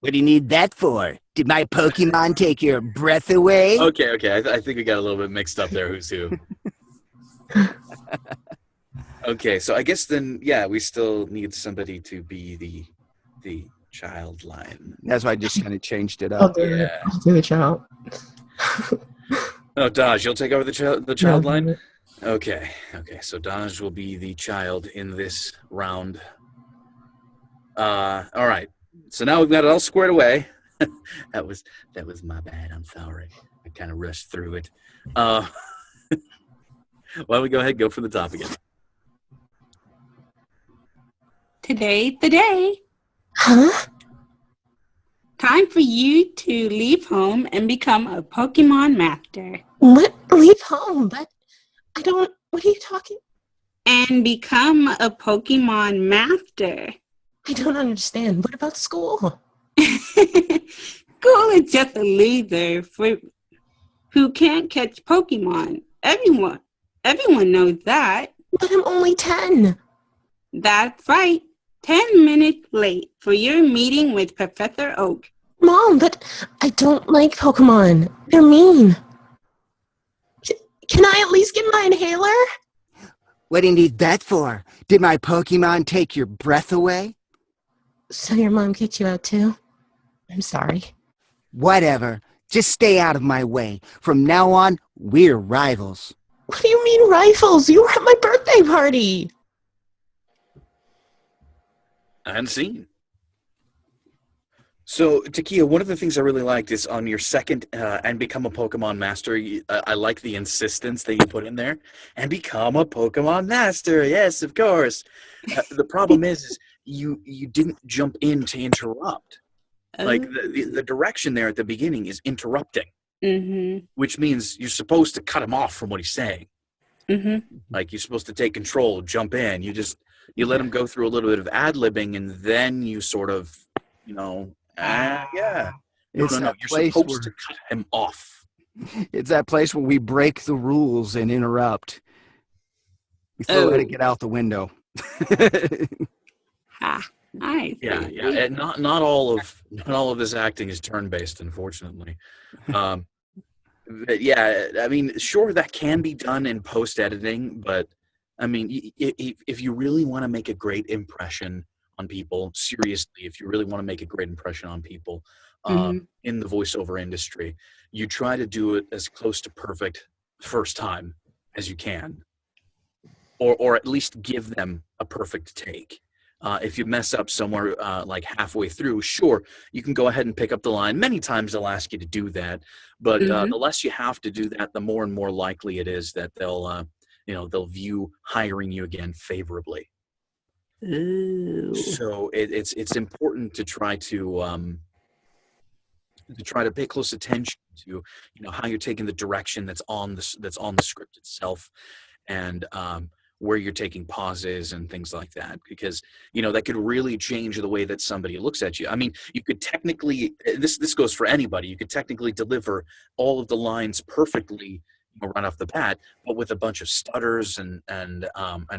What do you need that for? Did my Pokemon take your breath away? Okay. I think we got a little bit mixed up there. Who's who? Okay, so I guess then, yeah, we still need somebody to be the child line. That's why I just kind of changed it I'll up. do it. Yeah. I'll do the child. Oh, Daj, you'll take over the child Yeah, line? Okay. So Daj will be the child in this round. All right. So now we've got it all squared away. that was my bad. I'm sorry. I kind of rushed through it. Why don't we go ahead and go from the top again? Today's the day. Huh? Time for you to leave home and become a Pokemon master. What? Leave home? But I don't. What are you talking? And become a Pokemon master. I don't understand. What about school? School is just a loser who can't catch Pokemon. Everyone knows that. But I'm only 10. That's right. 10 minutes late for your meeting with Professor Oak. Mom, but I don't like Pokemon. They're mean. Can I at least get my inhaler? What do you need that for? Did my Pokemon take your breath away? So your mom kicked you out too? I'm sorry. Whatever. Just stay out of my way. From now on, we're rivals. What do you mean rifles? You were at my birthday party. And scene. So, Takia, one of the things I really liked is on your second and become a Pokemon master. I like the insistence that you put in there. And become a Pokemon master. Yes, of course. The problem is you didn't jump in to interrupt. Like the direction there at the beginning is interrupting, which means you're supposed to cut him off from what he's saying. Like you're supposed to take control, jump in. You let him go through a little bit of ad-libbing, and then you sort of, yeah. No. You're supposed to cut him off. It's that place where we break the rules and interrupt. We let it get out the window. Nice. Yeah. And not all of this acting is turn-based, unfortunately. But yeah, I mean, sure, that can be done in post-editing, but I mean, if you really want to make a great impression on people, seriously, if you really want to make a great impression on people in the voiceover industry, you try to do it as close to perfect first time as you can, or at least give them a perfect take. If you mess up somewhere like halfway through, sure, you can go ahead and pick up the line. Many times they'll ask you to do that, but the less you have to do that, the more and more likely it is that they'll view hiring you again favorably. Ooh. So it's important to try to pay close attention to how you're taking the direction that's on the script itself, and where you're taking pauses and things like that, because that could really change the way that somebody looks at you. I mean, you could technically, this goes for anybody, you could technically deliver all of the lines perfectly right off the bat, but with a bunch of stutters and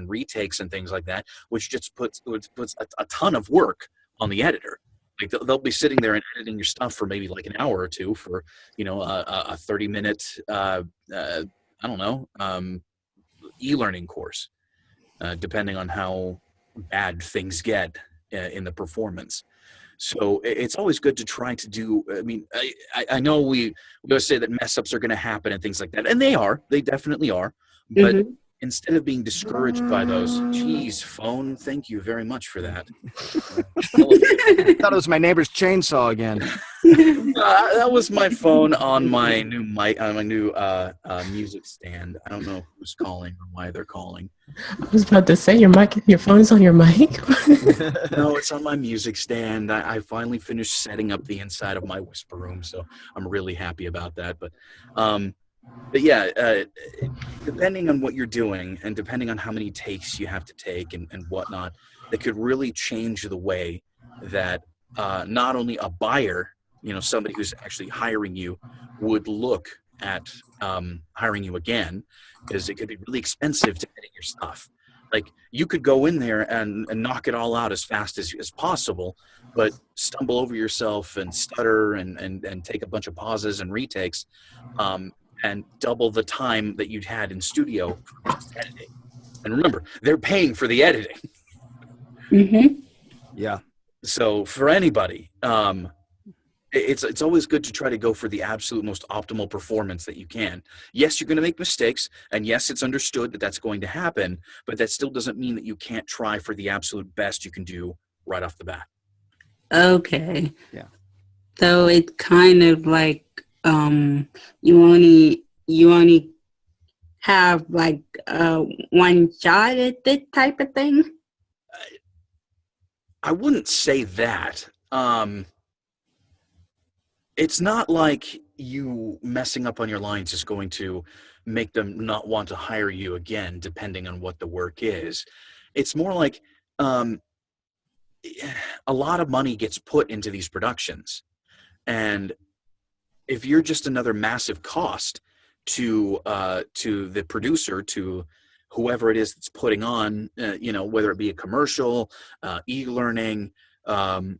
retakes and things like that, which just puts a ton of work on the editor. Like they'll be sitting there and editing your stuff for maybe like an hour or two for a 30-minute I don't know e-learning course, depending on how bad things get in the performance. So it's always good to try to do. I mean, I know we always say that mess ups are going to happen and things like that, and they definitely are. But instead of being discouraged by those, geez, phone, thank you very much for that. I thought it was my neighbor's chainsaw again. That was my phone on my new mic, on my new music stand. I don't know who's calling or why they're calling. I was about to say your phone's on your mic. No, it's on my music stand. I finally finished setting up the inside of my whisper room, so I'm really happy about that. But yeah, depending on what you're doing and depending on how many takes you have to take and whatnot, that could really change the way that not only a buyer, somebody who's actually hiring you, would look at hiring you again, because it could be really expensive to edit your stuff. Like, you could go in there and knock it all out as fast as possible, but stumble over yourself and stutter and take a bunch of pauses and retakes, and double the time that you'd had in studio for just editing. And remember, they're paying for the editing. Mm-hmm. Yeah. So for anybody, it's always good to try to go for the absolute most optimal performance that you can. Yes, you're going to make mistakes, and yes, it's understood that that's going to happen, but that still doesn't mean that you can't try for the absolute best you can do right off the bat. Okay. Yeah. So it's kind of like you only have like one shot at this type of thing. I wouldn't say that. It's not like you messing up on your lines is going to make them not want to hire you again, depending on what the work is. It's more like a lot of money gets put into these productions. And if you're just another massive cost to the producer, to whoever it is that's putting on, whether it be a commercial, e-learning,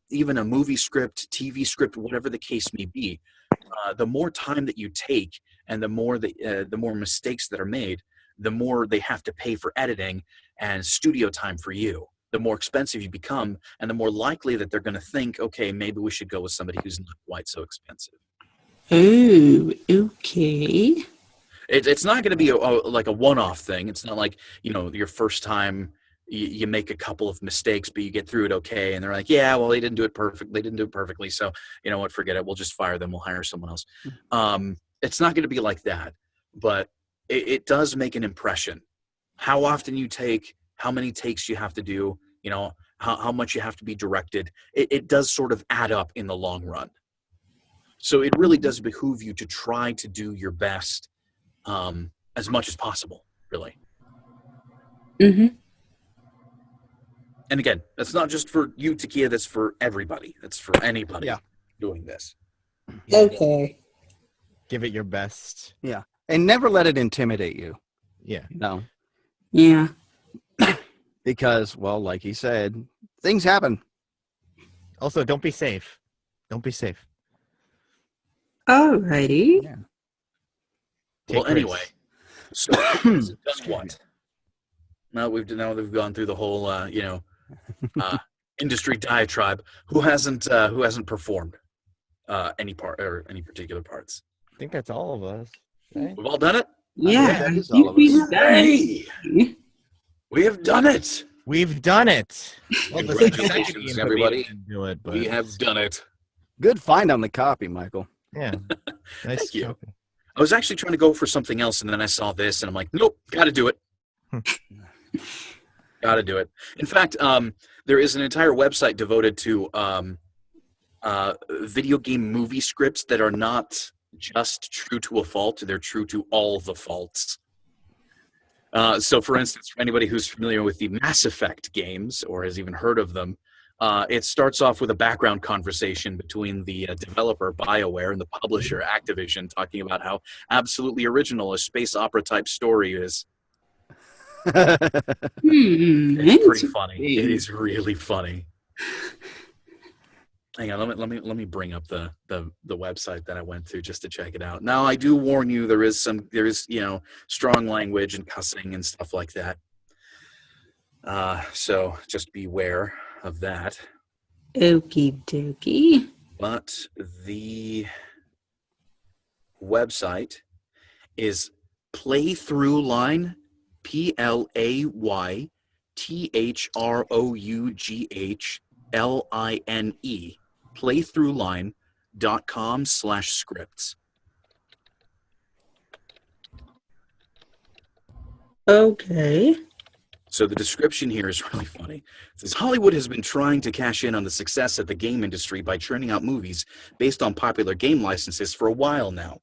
even a movie script, TV script, whatever the case may be, the more time that you take and the more mistakes that are made, the more they have to pay for editing and studio time for you. The more expensive you become, and the more likely that they're going to think, okay, maybe we should go with somebody who's not quite so expensive. Oh, okay. It's not going to be like a one-off thing. It's not like, your first time you make a couple of mistakes, but you get through it okay. And they're like, yeah, well, they didn't do it perfectly. So you know what, forget it. We'll just fire them. We'll hire someone else. It's not going to be like that, but it does make an impression. How often you take, how many takes you have to do, how much you have to be directed. It does sort of add up in the long run. So it really does behoove you to try to do your best as much as possible, really. Mm-hmm. And again, that's not just for you, Takia. That's for everybody. That's for anybody doing this. Okay. Give it your best. Yeah. And never let it intimidate you. Yeah. No. Yeah. Because, well, like he said, things happen. Also, don't be safe. Don't be safe. Alrighty. Yeah. Well, anyway, so done what? Now they've gone through the whole, industry diatribe. Who hasn't performed any part or any particular parts? I think that's all of us. Right? We've all done it. Yeah. that is all of us. Hey, we have done it. We've done it. Well, the Congratulations, second Ian everybody. didn't do it, but We have done it. Good find on the copy, Michael. yeah. Nice. Thank you. copy. I was actually trying to go for something else, and then I saw this, and I'm like, nope, got to do it. Got to do it. In fact, there is an entire website devoted to video game movie scripts that are not just true to a fault; they're true to all the faults. So, for instance, for anybody who's familiar with the Mass Effect games or has even heard of them, it starts off with a background conversation between the developer, BioWare, and the publisher, Activision, talking about how absolutely original a space opera type story is. It's pretty funny. It is really funny. Hang on, let me bring up the website that I went to just to check it out. Now, I do warn you, there is strong language and cussing and stuff like that. So just beware of that. Okie dokie. But the website is Playthroughline, PlayThroughline, playthroughline.com/scripts. Okay. So the description here is really funny. It says, Hollywood has been trying to cash in on the success of the game industry by churning out movies based on popular game licenses for a while now.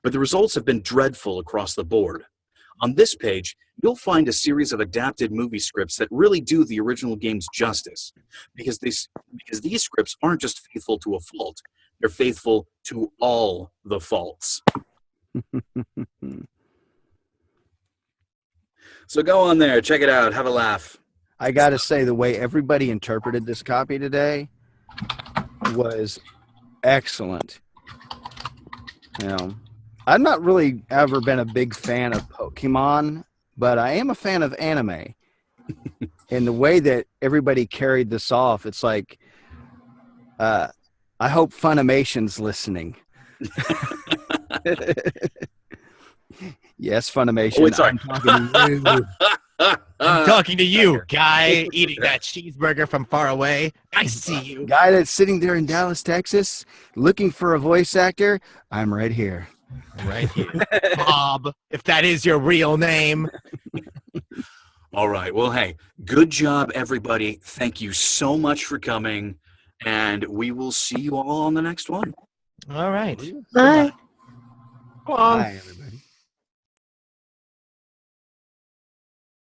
But the results have been dreadful across the board. On this page, you'll find a series of adapted movie scripts that really do the original games justice, because these scripts aren't just faithful to a fault, they're faithful to all the faults. So go on there, check it out, have a laugh. I got to say, the way everybody interpreted this copy today was excellent. You know, I've not really ever been a big fan of Pokemon, but I am a fan of anime. And the way that everybody carried this off, it's like, I hope Funimation's listening. Yes, Funimation. Oh, it's I'm talking to you. I'm talking to you, guy eating that cheeseburger from far away. I see you. Guy that's sitting there in Dallas, Texas, looking for a voice actor. I'm right here. Right here. Bob, if that is your real name. All right. Well, hey, good job, everybody. Thank you so much for coming, and we will see you all on the next one. All right. Bye. Come on. Bye, everybody.